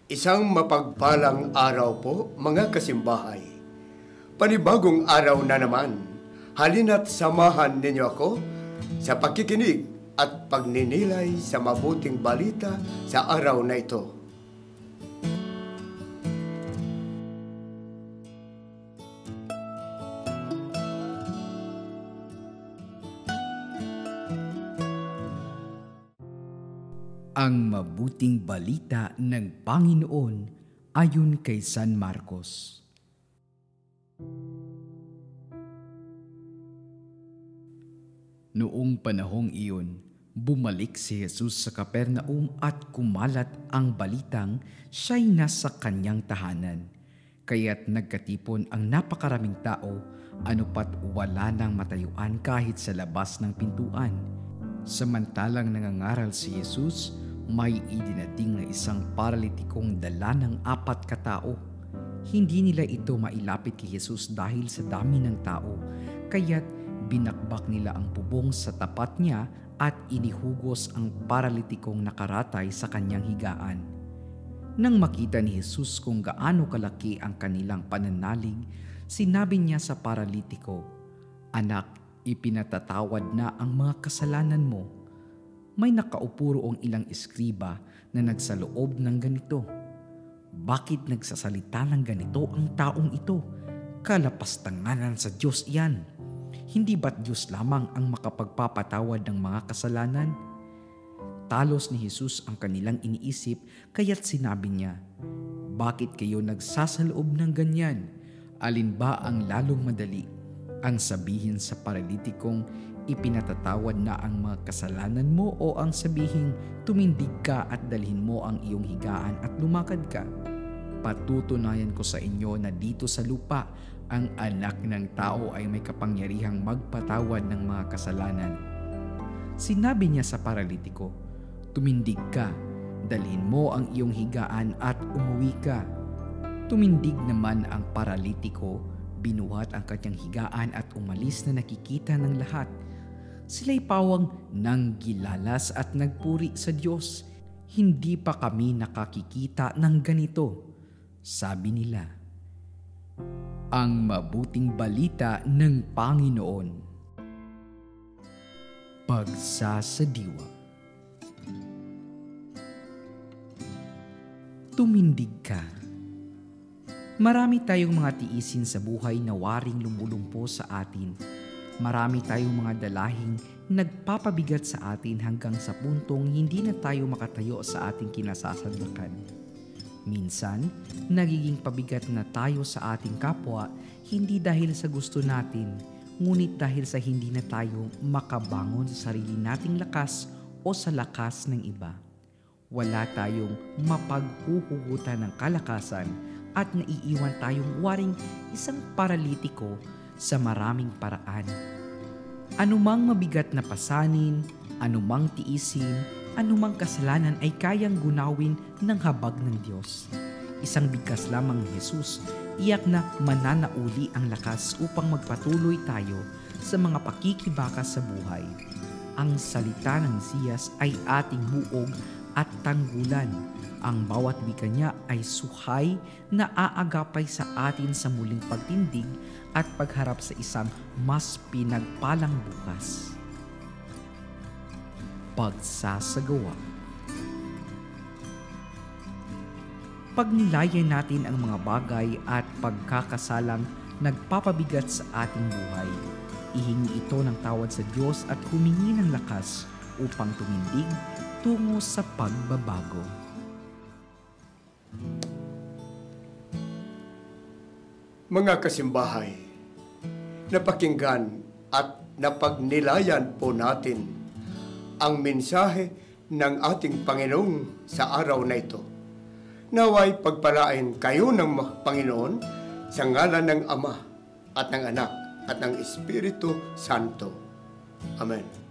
Isang mapagpalang araw po, mga kasimbahay. Panibagong araw na naman. Halina't samahan ninyo ako sa pakikinig at pagninilay sa mabuting balita sa araw na ito. Ang mabuting balita ng Panginoon ayon kay San Marcos. Noong panahong iyon, bumalik si Jesus sa Capernaum at kumalat ang balitang siya'y nasa kanyang tahanan. Kaya't nagkatipon ang napakaraming tao, anupat wala nang matayuan kahit sa labas ng pintuan. Samantalang nangangaral si Jesus, may idinating na isang paralitikong dala ng 4 katao. Hindi nila ito mailapit kay Jesus dahil sa dami ng tao, kaya't binakbak nila ang bubong sa tapat niya at inihugos ang paralitikong nakaratay sa kanyang higaan. Nang makita ni Jesus kung gaano kalaki ang kanilang pananalig, sinabi niya sa paralitiko, "Anak, ipinatatawad na ang mga kasalanan mo." May nakaupo roong ilang eskriba na nagsaloob ng ganito, "Bakit nagsasalita ng ganito ang taong ito? Kalapastanganan sa Diyos iyan. Hindi ba't Diyos lamang ang makapagpapatawad ng mga kasalanan?" Talos ni Jesus ang kanilang iniisip, kaya't sinabi niya, "Bakit kayo nagsasaloob ng ganyan? Alin ba ang lalong madali? Ang sabihin sa paralitikong, ipinatatawad na ang mga kasalanan mo, o ang sabihing, tumindig ka at dalhin mo ang iyong higaan at lumakad ka? Patutunayan ko sa inyo na dito sa lupa, ang anak ng tao ay may kapangyarihang magpatawad ng mga kasalanan." Sinabi niya sa paralitiko, "Tumindig ka, dalhin mo ang iyong higaan at umuwi ka." Tumindig naman ang paralitiko, binuhat ang kanyang higaan at umalis na nakikita ng lahat. Sila'y pawang nanggilalas at nagpuri sa Diyos. "Hindi pa kami nakakikita ng ganito," sabi nila. Ang mabuting balita ng Panginoon. Pagsasadiwa. Tumindig ka. Marami tayong mga tiisin sa buhay na waring lumulumpo sa atin. Marami tayong mga dalahing nagpapabigat sa atin hanggang sa puntong hindi na tayo makatayo sa ating kinasasadlakan. Minsan, nagiging pabigat na tayo sa ating kapwa, hindi dahil sa gusto natin, ngunit dahil sa hindi na tayo makabangon sa sarili nating lakas o sa lakas ng iba. Wala tayong mapaghuhugutan ng kalakasan at naiiwan tayong waring isang paralitiko sa maraming paraan. Anumang mabigat na pasanin, anumang tiisin, anumang kasalanan ay kayang gunawin ng habag ng Diyos. Isang bigkas lamang ni Jesus, iyak na mananauli ang lakas upang magpatuloy tayo sa mga pakikibakas sa buhay. Ang salita ng Mesiyas ay ating buog at tanggulan. Ang bawat wika niya ay suhay na aagapay sa atin sa muling pagtindig at pagharap sa isang mas pinagpalang bukas. Pagsasagawa. Pagnilayan natin ang mga bagay at pagkakasalang nagpapabigat sa ating buhay. Ihingi ito ng tawad sa Diyos at humingi ng lakas upang tumindig tungo sa pagbabago. Mga kasimbahay, napakinggan at napagnilayan po natin ang mensahe ng ating Panginoon sa araw na ito. Naway pagpalain kayo ng Panginoon sa ngalan ng Ama at ng Anak at ng Espiritu Santo. Amen.